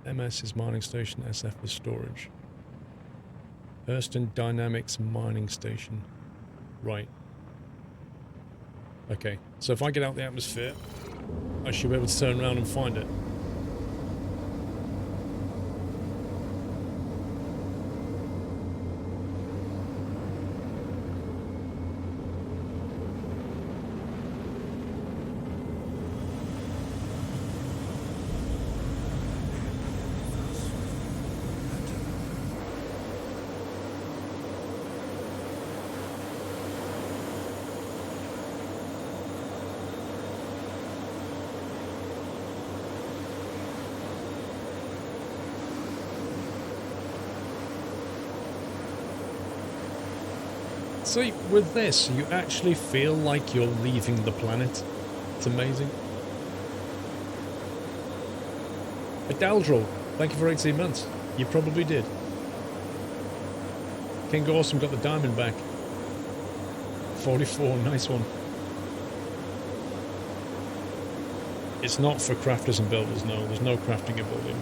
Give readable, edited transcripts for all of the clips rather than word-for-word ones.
MS is mining station, SF is storage. Hurston Dynamics mining station. Right. Okay, so if I get out the atmosphere, I should be able to turn around and find it. See, with this, you actually feel like you're leaving the planet. It's amazing. Adaldril, thank you for 18 months. You probably did. King Awesome got the diamond back. 44, nice one. It's not for crafters and builders, no. There's no crafting and building.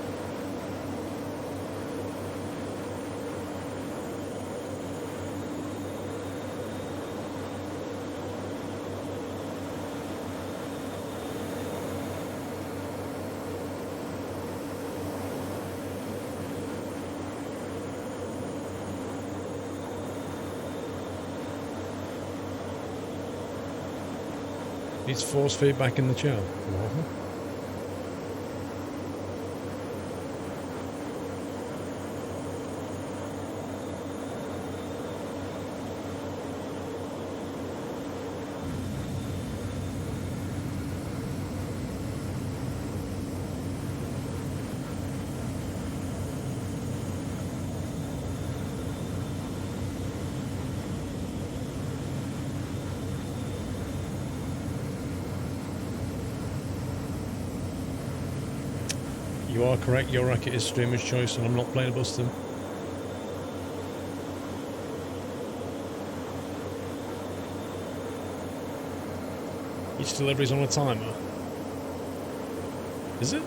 Needs force feedback in the chat. You are correct, your racket is streamer's choice and I'm not playing a Buston. Each delivery's on a timer. Is it?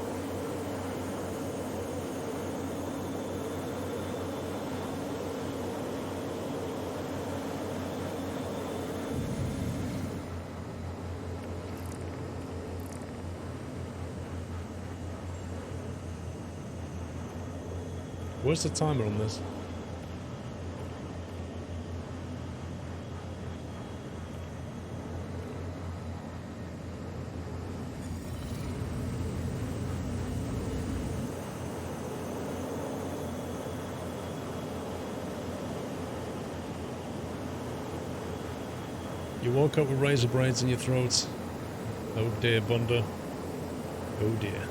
Where's the timer on this? You woke up with razor blades in your throat. Oh dear, Bunda. Oh dear.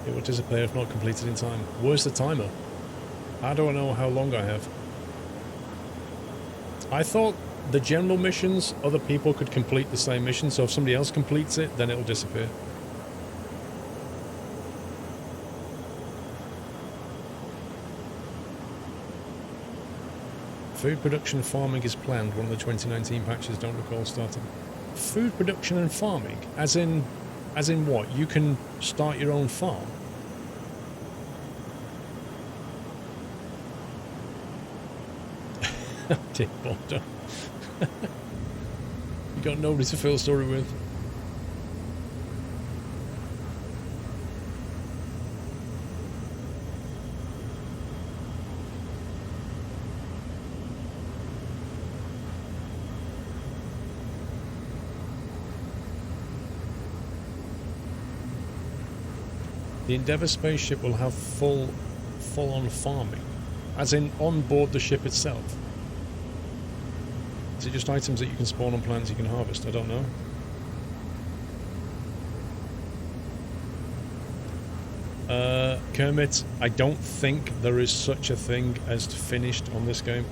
It will disappear if not completed in time. Where's the timer? How do I know how long I have? I thought the general missions, other people could complete the same mission, so if somebody else completes it, then it'll disappear. Food production and farming is planned. One of the 2019 patches, don't recall starting. Food production and farming? As in what? You can start your own farm? Dear Bondo. You got nobody to fill a story with. The Endeavour spaceship will have full-on farming, as in on board the ship itself. Is it just items that you can spawn on plants you can harvest? I don't know. Kermit, I don't think there is such a thing as finished on this game.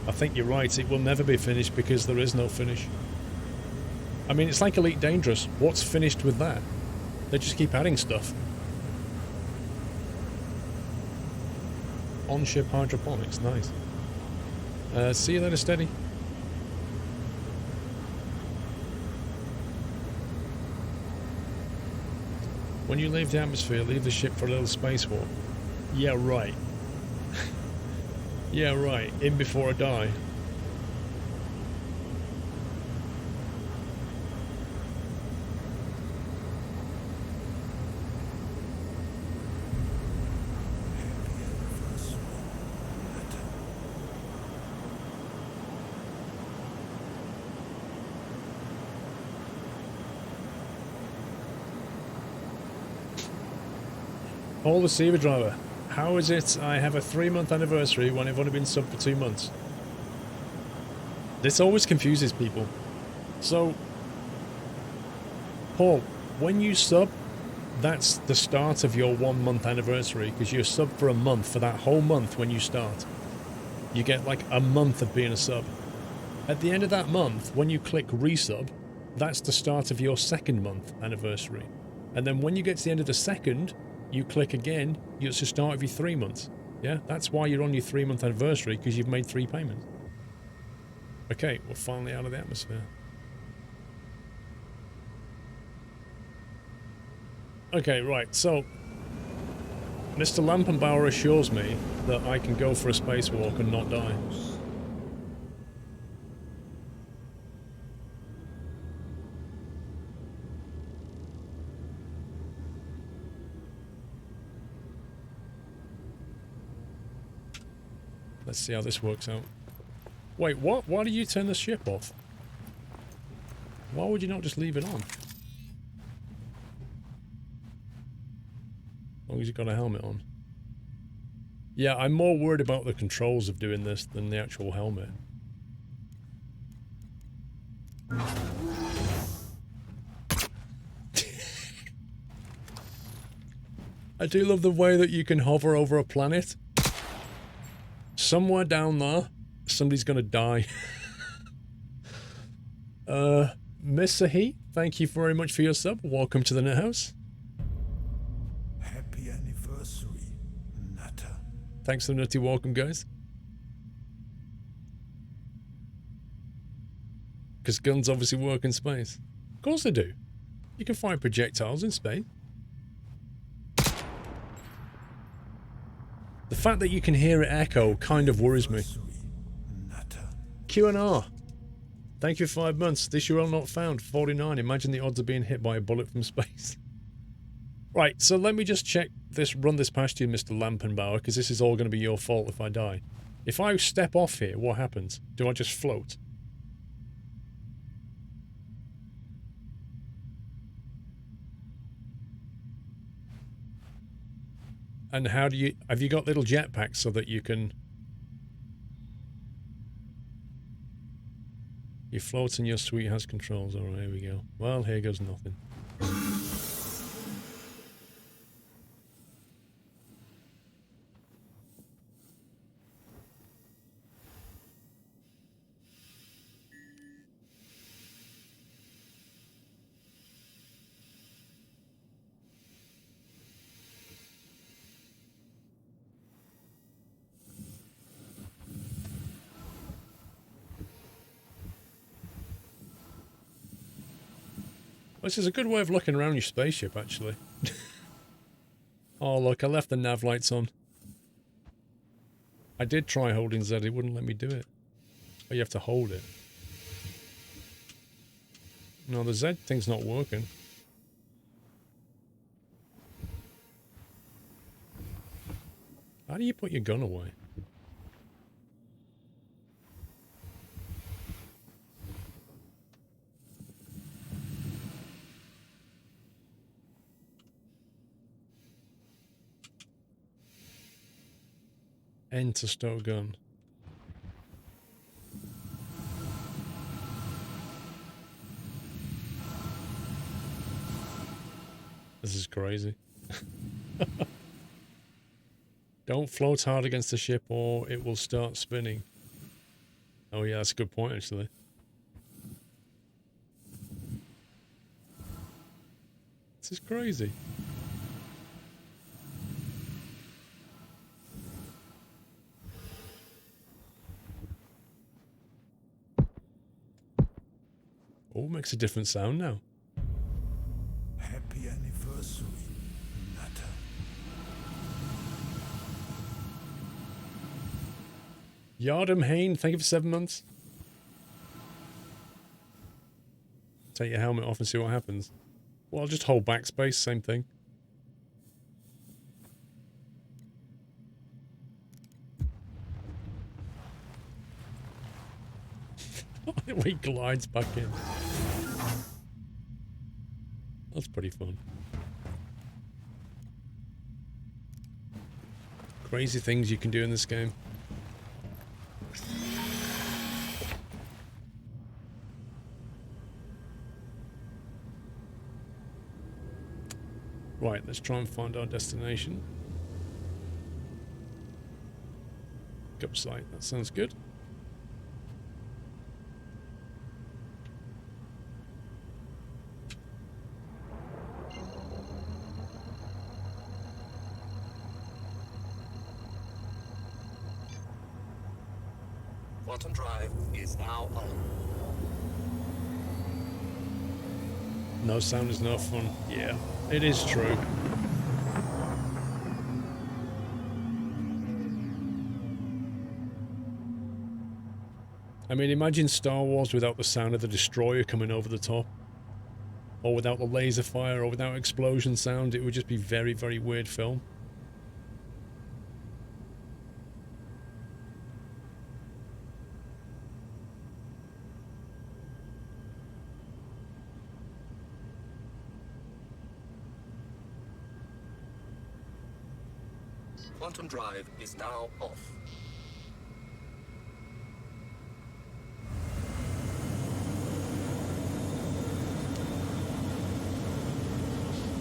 I think you're right, it will never be finished because there is no finish. I mean, it's like Elite Dangerous. What's finished with that? They just keep adding stuff. On-ship hydroponics, nice. See you later, Steady. When you leave the atmosphere, leave the ship for a little spacewalk. Yeah, right. Yeah, right. In before I die. Paul the Seaver Driver, how is it I have a 3-month anniversary when I've only been sub for 2 months? This always confuses people. So, Paul, when you sub, that's the start of your 1-month anniversary, because you're sub for a month, for that whole month when you start. You get like a month of being a sub. At the end of that month, when you click resub, that's the start of your 2nd month anniversary. And then when you get to the end of the 2nd, you click again, it's the start of your 3 months. Yeah, that's why you're on your 3-month anniversary, because you've made 3 payments. Okay, we're finally out of the atmosphere. Okay, right, so Mr. Lampenbauer assures me that I can go for a spacewalk and not die. Let's see how this works out. Wait, what? Why do you turn the ship off? Why would you not just leave it on? As long as you've got a helmet on. Yeah, I'm more worried about the controls of doing this than the actual helmet. I do love the way that you can hover over a planet. Somewhere down there, somebody's gonna die. Miss Sahi, thank you very much for your sub. Welcome to the Net House. Happy anniversary, Nutter. Thanks for the nutty welcome, guys. Because guns obviously work in space. Of course they do. You can fire projectiles in space. The fact that you can hear it echo kind of worries me. Q&R. Thank you for 5 months. This URL not found. 49. Imagine the odds of being hit by a bullet from space. Right, so let me just check this, run this past you, Mr. Lampenbauer, because this is all going to be your fault if I die. If I step off here, what happens? Do I just float? And how do you... Have you got little jetpacks so that you can... You float and your suite has controls. Alright, here we go. Well, here goes nothing. This is a good way of looking around your spaceship, actually. Oh, look, I left the nav lights on. I did try holding Z, it wouldn't let me do it. Oh, you have to hold it. No, the Z thing's not working. How do you put your gun away? Enter stow gun. This is crazy. Don't float hard against the ship or it will start spinning. Oh yeah, that's a good point actually. This is crazy. Oh, makes a different sound now. Happy anniversary, Yardam Hain, thank you for 7 months. Take your helmet off and see what happens. Well, I'll just hold backspace, same thing. He glides back in. That's pretty fun. Crazy things you can do in this game. Right, let's try and find our destination. Up site, that sounds good. Quantum drive is now on. No sound is no fun. Yeah, it is true. I mean, imagine Star Wars without the sound of the destroyer coming over the top. Or without the laser fire, or without explosion sound. It would just be very, very weird film. Quantum drive is now off.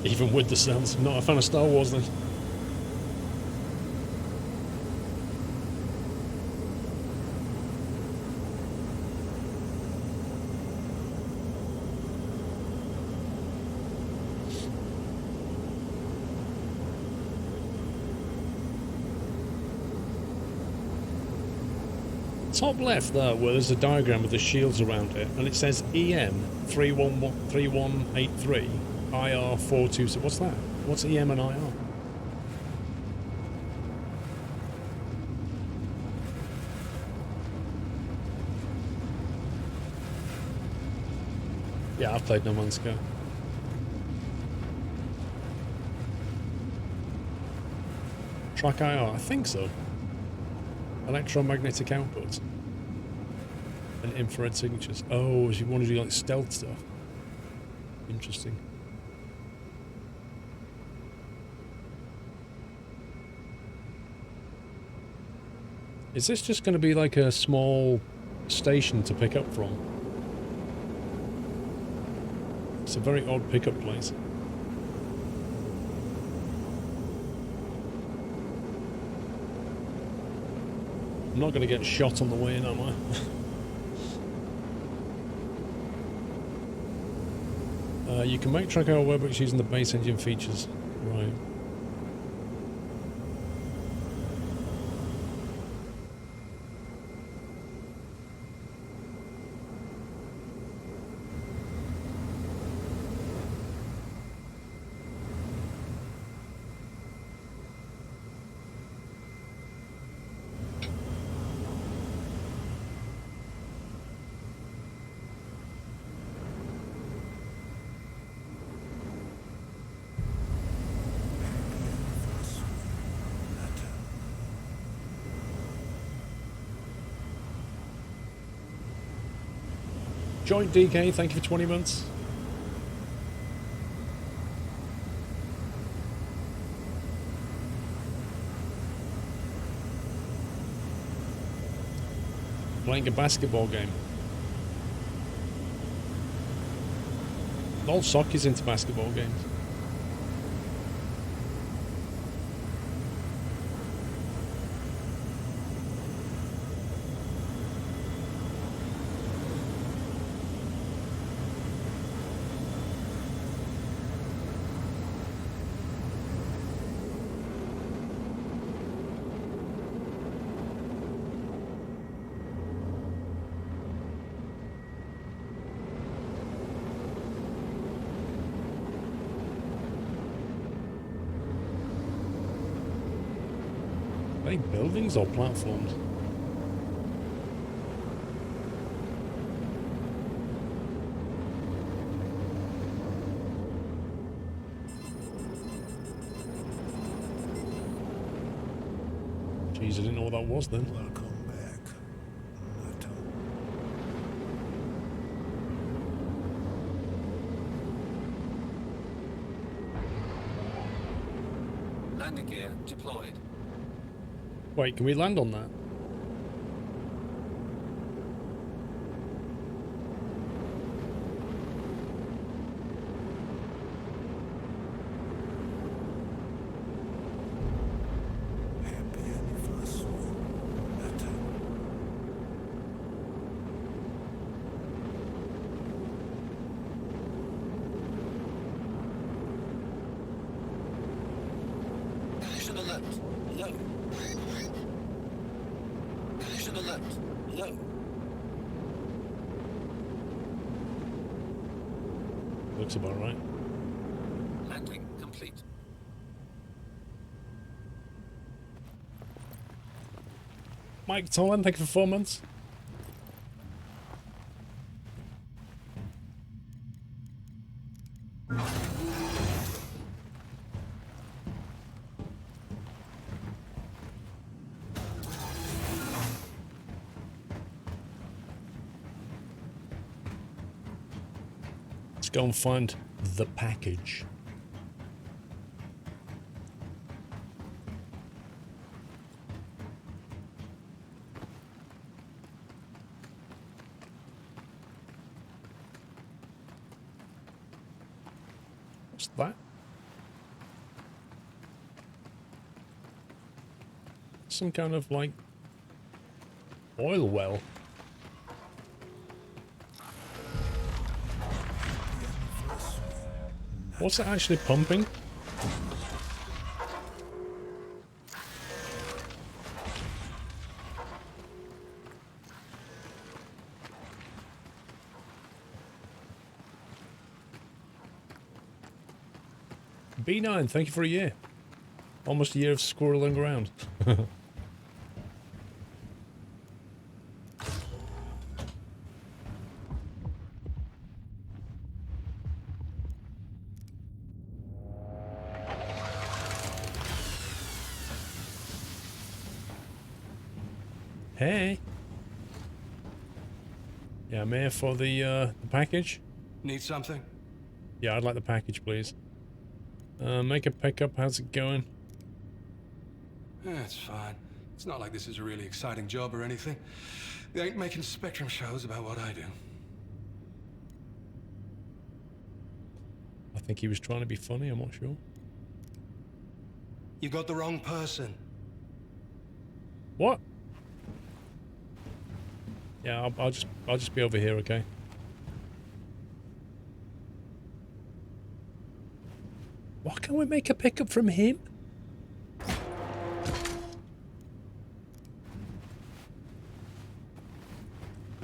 Even with the sounds. Not a fan of Star Wars then. Top left there, where there's a diagram with the shields around it, and it says EM 3183 IR 426. What's that? What's EM and IR? Yeah, I've played No Man's Sky. Track IR, I think so. Electromagnetic outputs. And infrared signatures. Oh, if you want to do like stealth stuff. Interesting. Is this just going to be like a small station to pick up from? It's a very odd pickup place. I'm not going to get shot on the way in, am I? You can make track hour Webbix using the base engine features. Right. Joint DK, thank you for 20 months. Playing a basketball game. Old Sock is into basketball games. Buildings or platforms? Jeez, I didn't know what that was then. Welcome back, Nutter. Landing gear deployed. Wait, can we land on that? Happy anniversary, Nutter. Collision alert. Low. Collision alert. Low. Looks about right. Landing complete. Mike Tolan, thank you for 4 months. Let's go and find the package. What's that? Some kind of like oil well. What's it actually pumping? B9, thank you for a year. Almost a year of squirreling around. Hey. Yeah, I'm here for the package. Need something? Yeah, I'd like the package, please. Make a pickup. How's it going? It's fine. It's not like this is a really exciting job or anything. They ain't making Spectrum shows about what I do. I think he was trying to be funny. I'm not sure. You got the wrong person. What? Yeah, I'll just be over here, okay? Why can't we make a pickup from him?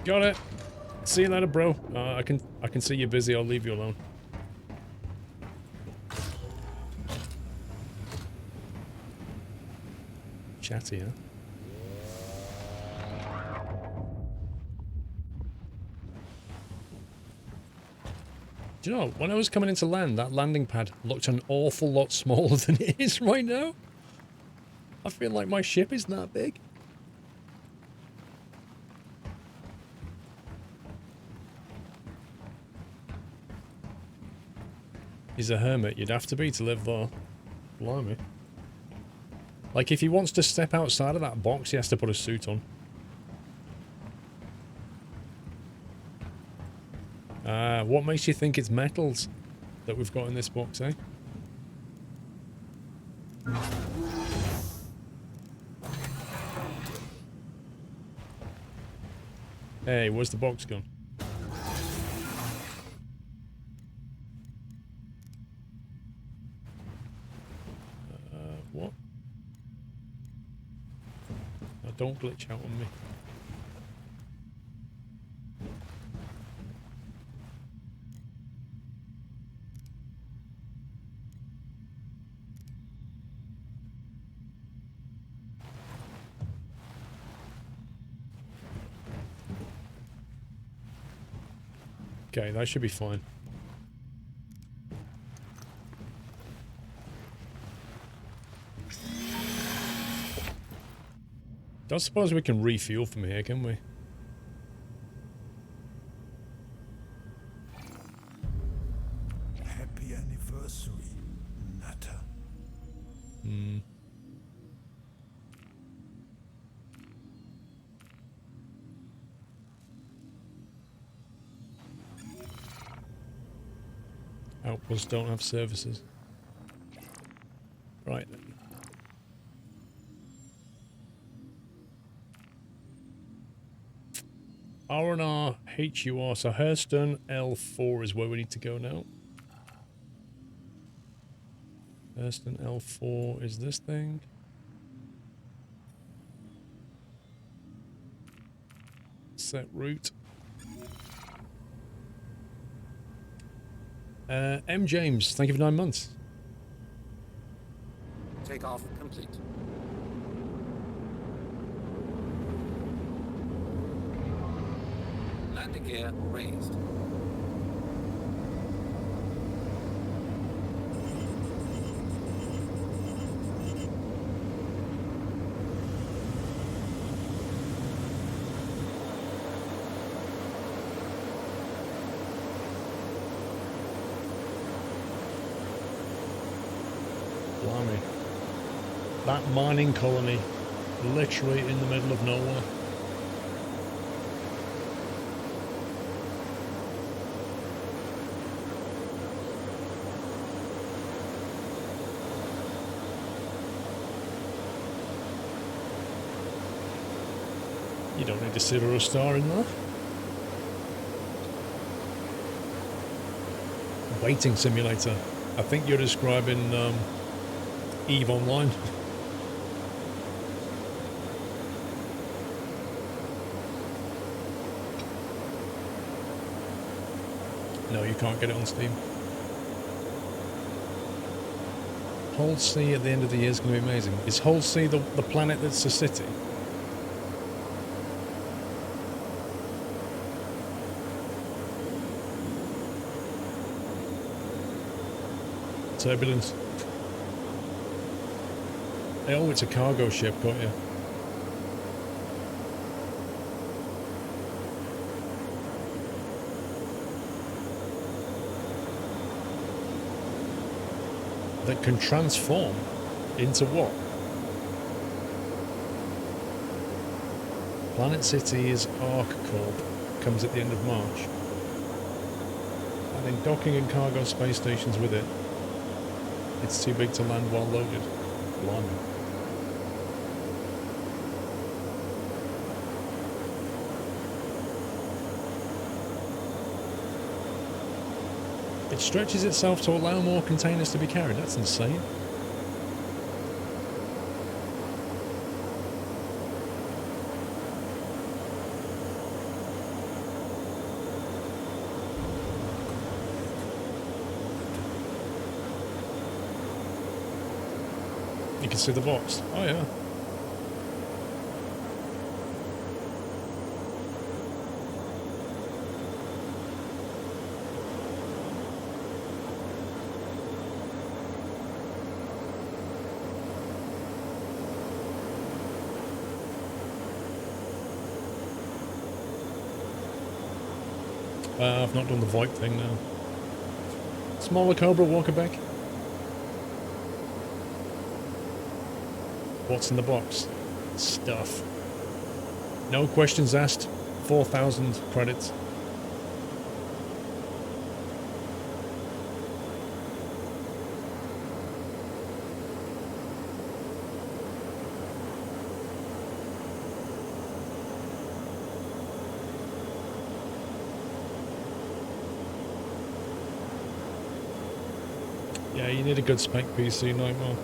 Got it. See you later, bro. I can see you're busy. I'll leave you alone. Chatty, huh? Do you know, when I was coming into land, that landing pad looked an awful lot smaller than it is right now. I feel like my ship isn't that big. He's a hermit. You'd have to be to live there. Blimey. Like, if he wants to step outside of that box, he has to put a suit on. What makes you think it's metals that we've got in this box, eh? Hey, where's the box gone? What? Now, don't glitch out on me. Okay, that should be fine. Don't suppose we can refuel from here, can we? Happy anniversary, Nutter. Hmm. Outposts don't have services. Right then. R&R, HUR, so Hurston L4 is where we need to go now. Hurston L4 is this thing. Set route. M. James, thank you for 9 months. Takeoff complete. Landing gear raised. Blimey. That mining colony, literally in the middle of nowhere. You don't need to sit or a star in there. Waiting simulator. I think you're describing EVE Online. No, you can't get it on Steam. Hull C at the end of the year is going to be amazing. Is Hull C the planet that's a city? Turbulence. Oh, it's a cargo ship, got you. That can transform into what? Planet City's Arc Corp comes at the end of March. And then docking and cargo space stations with it. It's too big to land while loaded. Blimey. It stretches itself to allow more containers to be carried. That's insane. You can see the box. Oh yeah. I've not done the VoIP thing now. Smaller Cobra, Walkerbeck. What's in the box? Stuff. No questions asked. 4,000 credits. Yeah, you need a good spec PC, Nightmare.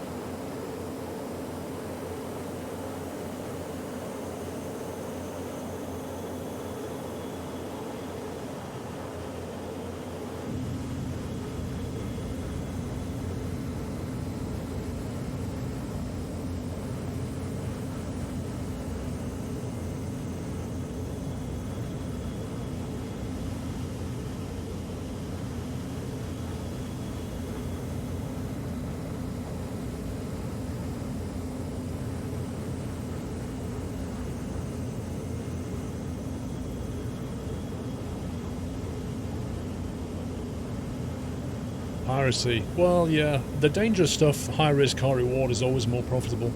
Piracy. Well, yeah. The dangerous stuff, high risk, high reward, is always more profitable.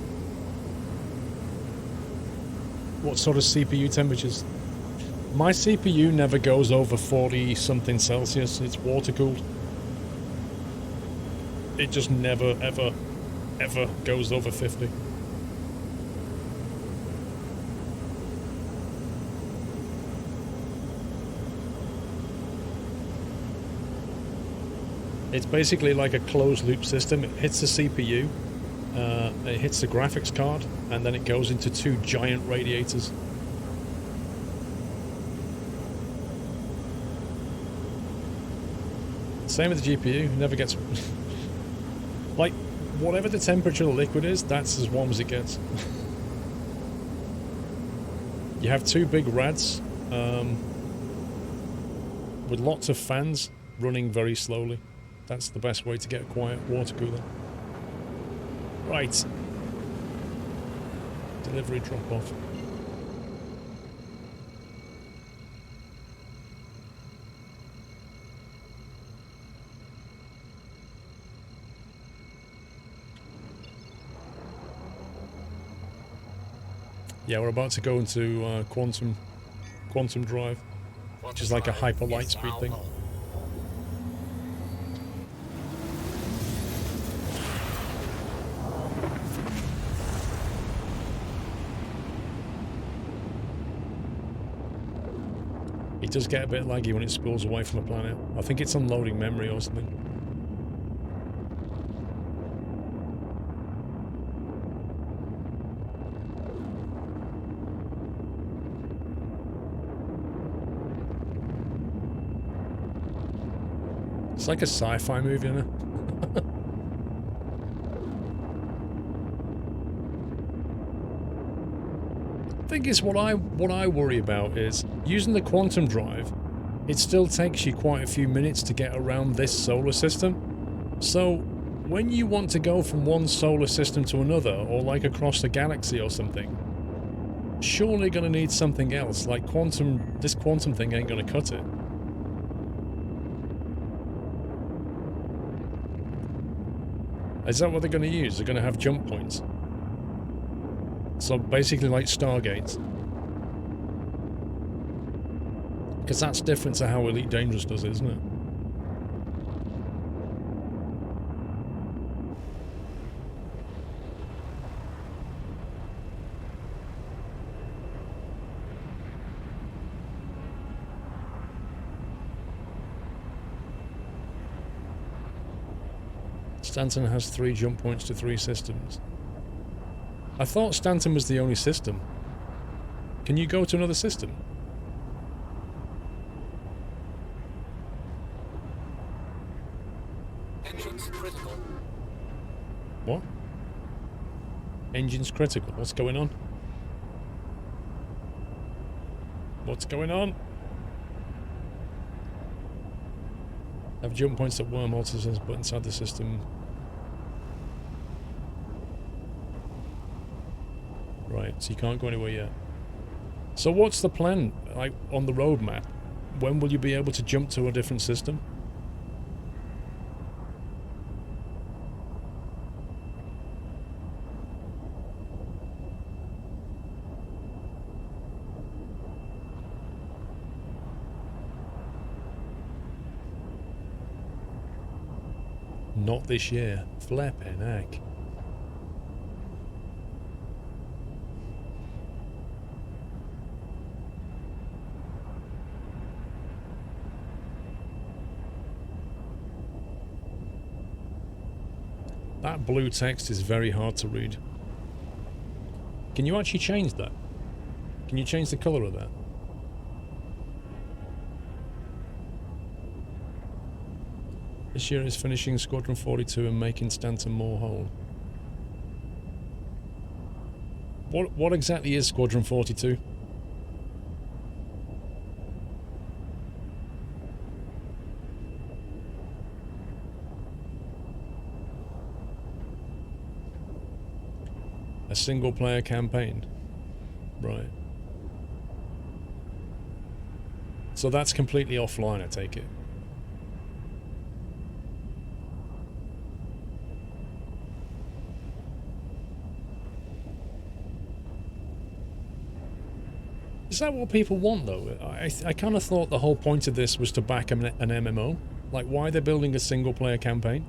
What sort of CPU temperatures? My CPU never goes over 40 something Celsius. It's water cooled. It just never, ever, ever goes over 50. It's basically like a closed loop system. It hits the CPU, it hits the graphics card, and then it goes into two giant radiators. Same with the GPU, never gets... like, whatever the temperature of the liquid is, that's as warm as it gets. You have two big rads, with lots of fans running very slowly. That's the best way to get a quiet water cooler. Right. Delivery drop-off. Yeah, we're about to go into quantum drive, which is like a hyper light speed thing. It does get a bit laggy when it spools away from a planet. I think it's unloading memory or something. It's like a sci-fi movie, isn't it? I think it's what I worry about is using the quantum drive. It still takes you quite a few minutes to get around this solar system. So when you want to go from one solar system to another, or like across the galaxy or something, surely going to need something else. Like this quantum thing ain't going to cut it. Is that what they're going to use? They're going to have jump points. So basically like Stargates. Because that's different to how Elite Dangerous does it, isn't it? Stanton has 3 jump points to 3 systems. I thought Stanton was the only system. Can you go to another system? Engines critical. What? Engine's critical. What's going on? What's going on? Have jump points at wormhole systems, but inside the system. Right, so you can't go anywhere yet. So what's the plan, like, on the roadmap? When will you be able to jump to a different system? Not this year. Flippin' heck. That blue text is very hard to read. Can you actually change that? Can you change the colour of that? This year is finishing Squadron 42 and making Stanton more whole. What exactly is Squadron 42? A single player campaign. Right. So that's completely offline, I take it. Is that what people want, though? I kind of thought the whole point of this was to back an MMO. Like, why they're building a single-player campaign?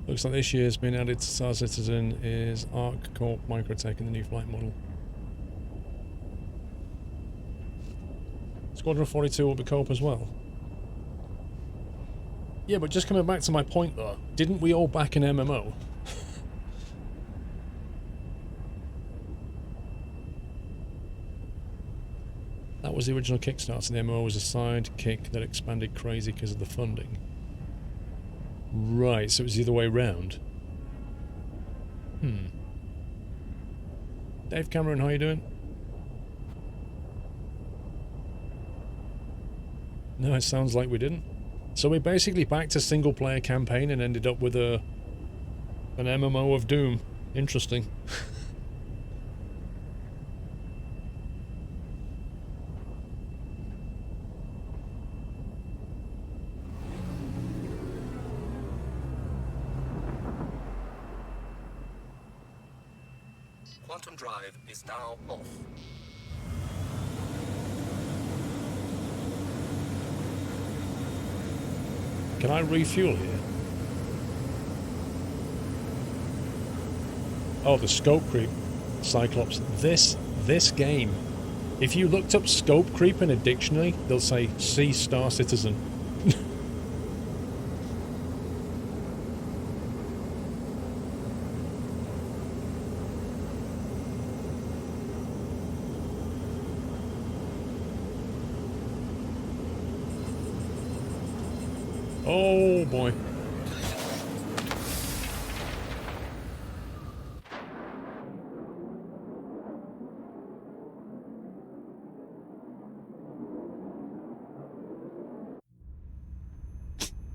Looks like this year's been added to Star Citizen is Arc Corp Microtech in the new flight model. Squadron 42 will be co-op as well. Yeah, but just coming back to my point though, didn't we all back an MMO? That was the original Kickstarter, and the MMO was a side kick that expanded crazy because of the funding. Right, so it was the other way round. Dave Cameron, how you doing? No, it sounds like we didn't. So we basically backed a single player campaign and ended up with an MMO of Doom. Interesting. Quantum drive is now off. Can I refuel here? Oh, the scope creep, Cyclops. This game, if you looked up scope creep in a dictionary, they'll say see Star Citizen. Oh boy.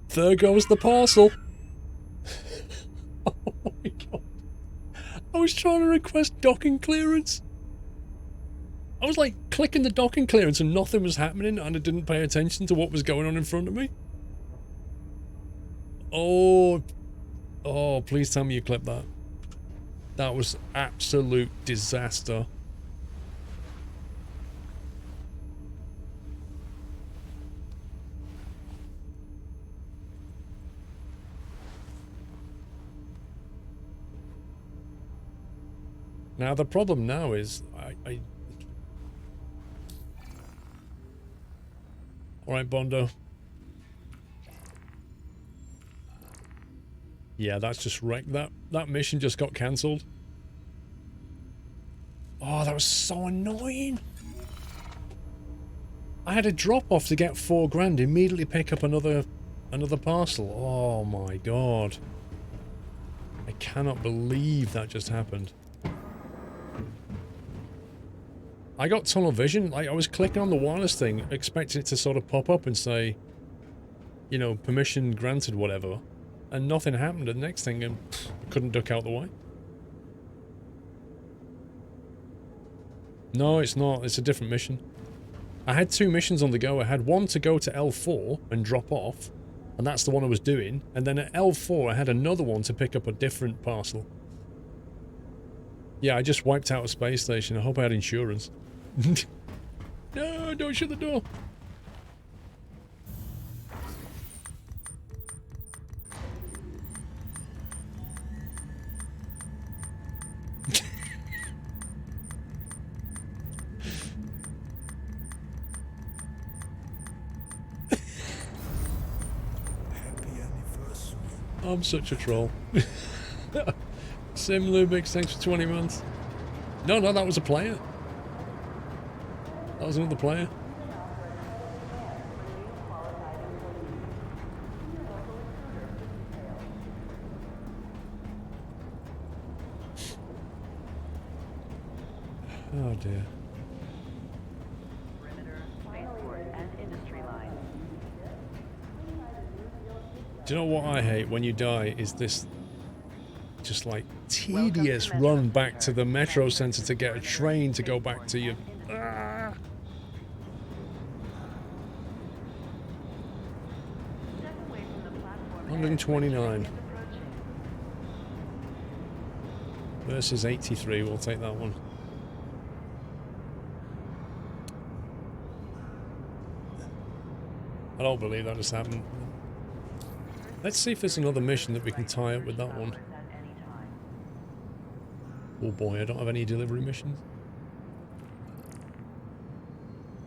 There goes the parcel. Oh my god. I was trying to request docking clearance. I was like clicking the docking clearance and nothing was happening and I didn't pay attention to what was going on in front of me. Oh, please tell me you clipped that. That was absolute disaster. Now the problem now is all right, Bondo. Yeah, that's just wrecked. That mission just got cancelled. Oh, that was so annoying. I had a drop off to get $4,000, immediately pick up another parcel. Oh my god. I cannot believe that just happened. I got tunnel vision. Like, I was clicking on the wireless thing, expecting it to sort of pop up and say, you know, permission granted, whatever. And nothing happened. The next thing, I couldn't duck out the way. No, it's not. It's a different mission. I had 2 missions on the go. I had one to go to L4 and drop off, and that's the one I was doing. And then at L4, I had another one to pick up a different parcel. Yeah, I just wiped out a space station. I hope I had insurance. No, don't shut the door. I'm such a troll. Sim Lubix, thanks for 20 months. No, that was a player. That was another player. Oh dear. Do you know what I hate when you die is this just like tedious run back to the metro center to get a train to go back to you. Ah. Oh 129 versus 83. We'll take that one. I don't believe that just happened. Let's see if there's another mission that we can tie up with that one. Oh boy, I don't have any delivery missions.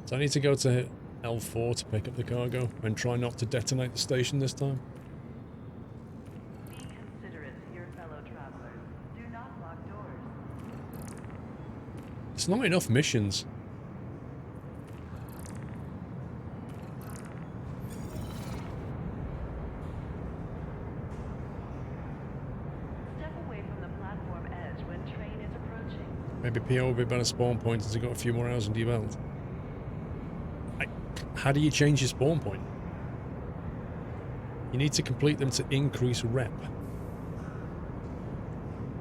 So I need to go to L4 to pick up the cargo and try not to detonate the station this time. Be considerate to your fellow travelers. Do not lock doors. It's not enough missions. Step away from the platform edge when train is approaching. Maybe PO will be a better spawn point as you've got a few more hours in belt. How do you change your spawn point? You need to complete them to increase rep.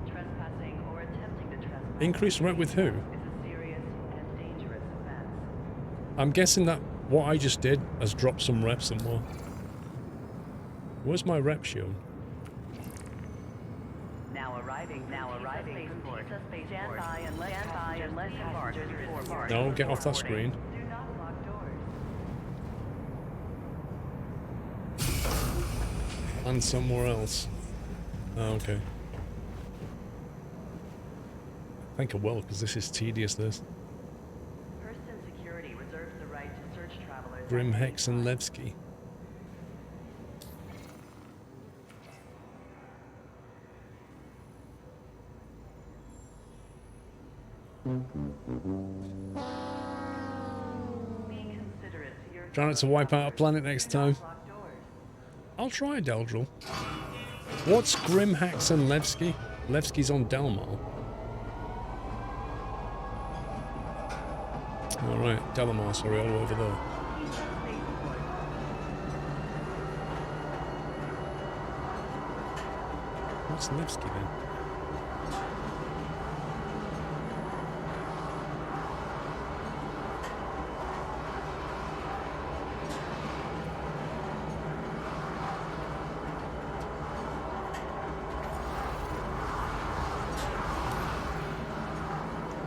Trespassing or attempting to trespass. Increase rep with who? Is a serious and dangerous offense. I'm guessing that what I just did has dropped some rep somewhere. Where's my rep shown? Now arriving from Spaceport. Stand by and let passengers report. No, get off that screen. Do not lock doors. And somewhere else. Oh, okay. I think I will, because this is tedious, this. Person security reserves the right to search travelers. Grim Hex and Levski. Be considerate to your Try not to wipe out a planet next time. lock doors. I'll try Deldril. What's Grim Hex and Levski? Levski's on Delmar. Alright, Delamar, sorry, all over there. What's Levski then?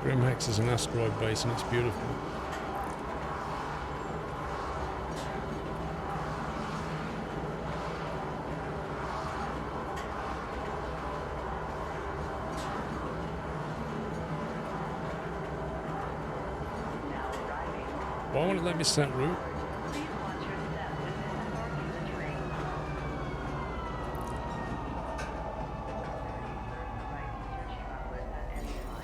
Grim Hex is an asteroid base and it's beautiful. Why won't it let me set route? Please watch your step when embarking the train. The right to search travelers at any time.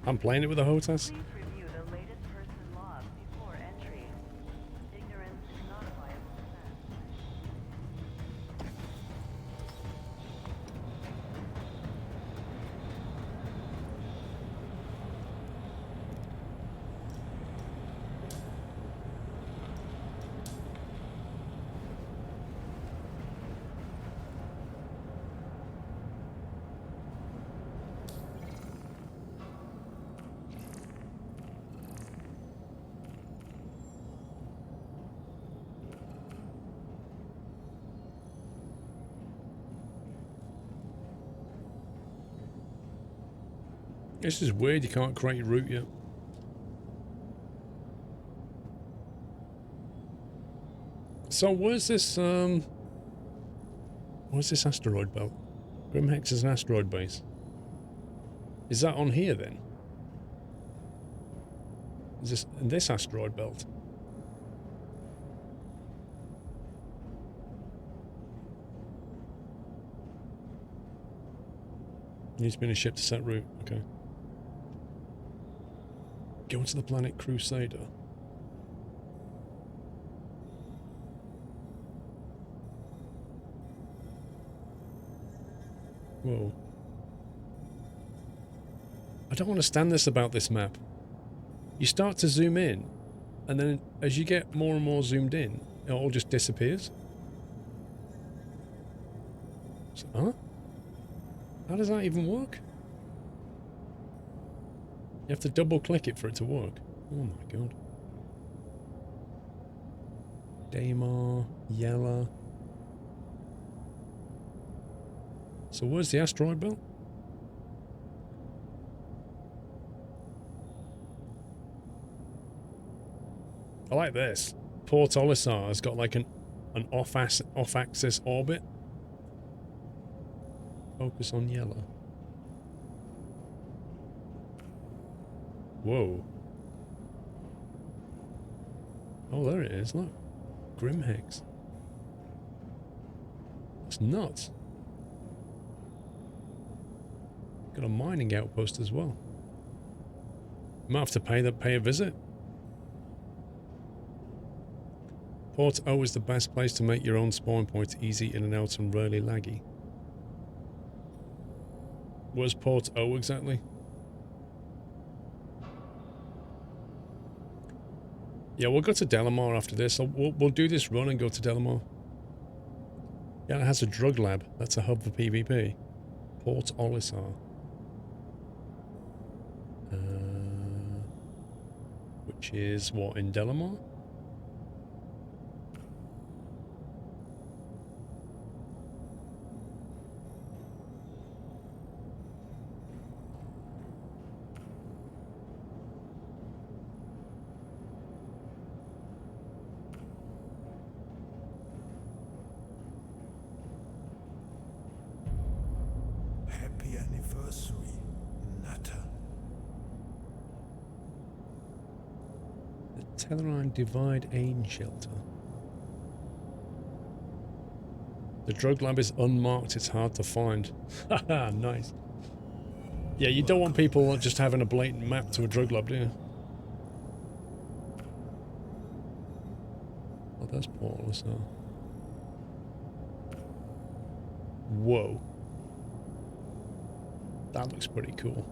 I'm playing it with a HOTAS. Please review the latest person logs before entry. Ignorance is not a viable defense. This is weird, you can't create your route yet. So where's this asteroid belt? Grim Hex is an asteroid base. Is that on here then? Is this asteroid belt? Needs to be in a ship to set route, okay. Go to the planet Crusader. Whoa. I don't understand this about this map. You start to zoom in, and then as you get more and more zoomed in, it all just disappears. Huh? How does that even work? You have to double click it for it to work. Oh my god. Daymar, Yella. So where's the asteroid belt? I like this. Port Olisar has got like an off-axis orbit. Focus on Yella. Whoa. Oh, there it is, look. Grimhex. It's nuts. Got a mining outpost as well. Might have to pay a visit. Port O is the best place to make your own spawn point easy in and out and rarely laggy. Where's Port O exactly? Yeah, we'll go to Delamar after this. We'll do this run and go to Delamar. Yeah, it has a drug lab. That's a hub for PvP. Port Olisar. Which is what, in Delamar? Happy anniversary, Nutter. The Tellarine Divide Ain Shelter. The drug lab is unmarked, it's hard to find. Haha, nice. Yeah, you don't want people just having a blatant map to a drug lab, do you? Oh, that's Port Olisar. Whoa. That looks pretty cool.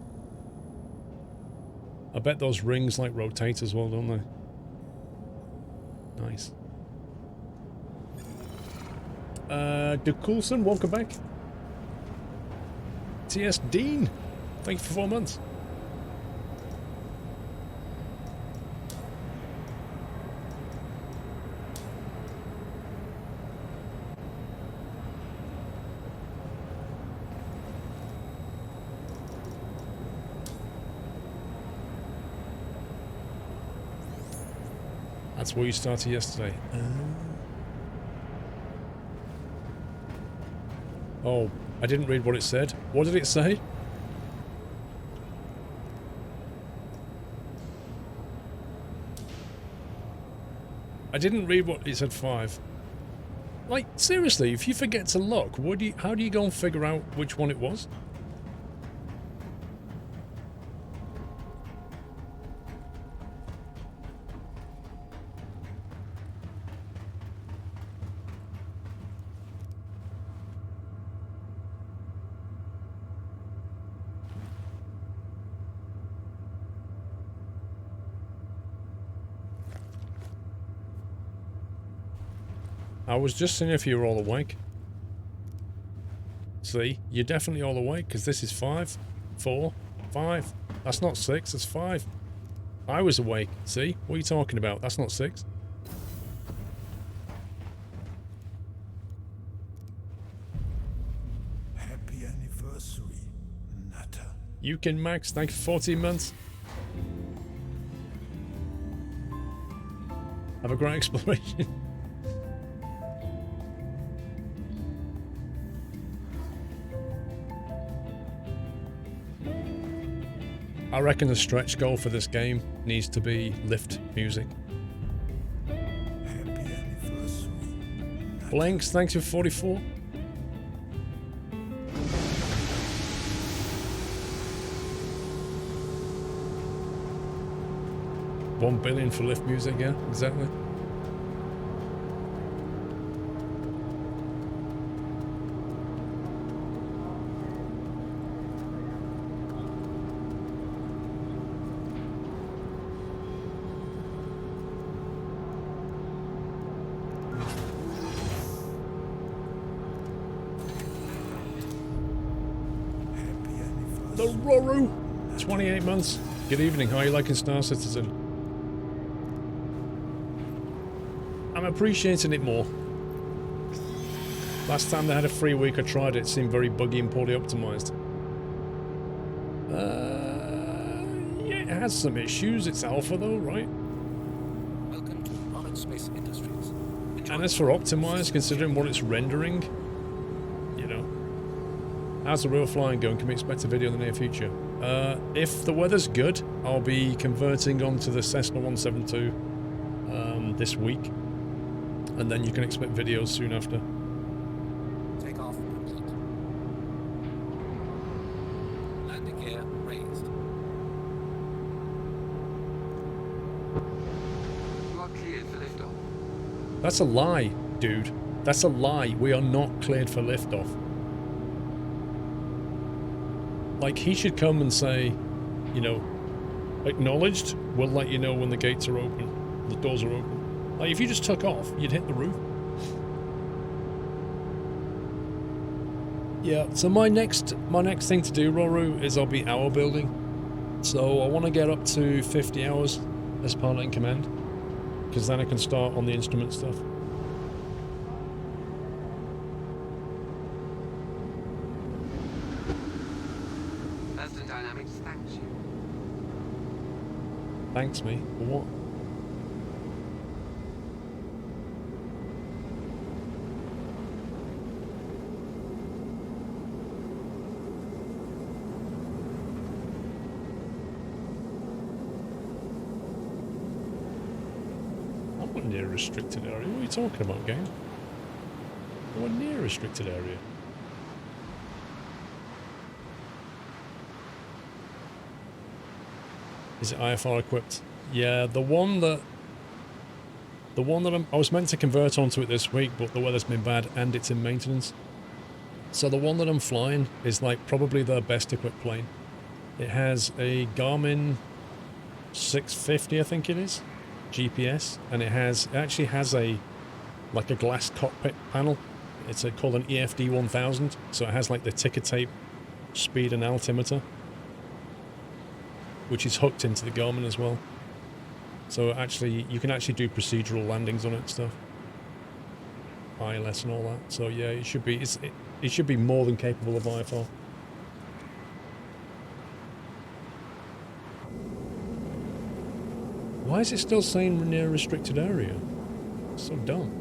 I bet those rings like rotate as well, don't they? Nice. De Coulson, welcome back. T.S. Dean, thank you for 4 months. That's where you started yesterday. Oh, I didn't read what it said. What did it say? I didn't read what it said. 5. Like, seriously, if you forget to look, how do you go and figure out which one it was? I was just seeing if you were all awake. See, you're definitely all awake because this is 5, 4, 5. That's not 6, that's 5. I was awake. See, what are you talking about? That's not 6. Happy anniversary, Nutter. You can Max, thank you for 14 months. Have a great exploration. I reckon the stretch goal for this game needs to be lift music. Happy anniversary, Nutter. Blanks, thanks for 44. $1 billion for lift music, yeah, exactly. The Roru! 28 months. Good evening. How are you liking Star Citizen? I'm appreciating it more. Last time they had a free week I tried it, it seemed very buggy and poorly optimized. Yeah, it has some issues. It's alpha though, right? Welcome to Rocket Space Industries. And as for optimized, considering what it's rendering, you know. How's the real flying going? Can we expect a video in the near future? If the weather's good, I'll be converting onto the Cessna 172 this week. And then you can expect videos soon after. Takeoff complete. Landing gear raised. You are cleared for liftoff. That's a lie, dude. That's a lie. We are not cleared for liftoff. Like, he should come and say, you know, acknowledged, we'll let you know when the gates are open, the doors are open. Like, if you just took off, you'd hit the roof. Yeah, so my next thing to do, Roru, is I'll be hour building. So I want to get up to 50 hours as pilot in command, because then I can start on the instrument stuff. Aston Dynamics thanks you. Thanks me for what? I'm not near a restricted area. What are you talking about, game? We're near a restricted area. Is it IFR equipped? Yeah, the one that I was meant to convert onto it this week, but the weather's been bad and it's in maintenance. So the one that I'm flying is like probably the best equipped plane. It has a Garmin 650, I think it is, GPS, and it actually has a glass cockpit panel. It's called an EFD 1000, so it has like the ticker tape speed and altimeter, which is hooked into the Garmin as well. So actually, you can actually do procedural landings on it and stuff, ILS and all that. So yeah, it should be more than capable of IFR. Why is it still saying near restricted area? It's so dumb.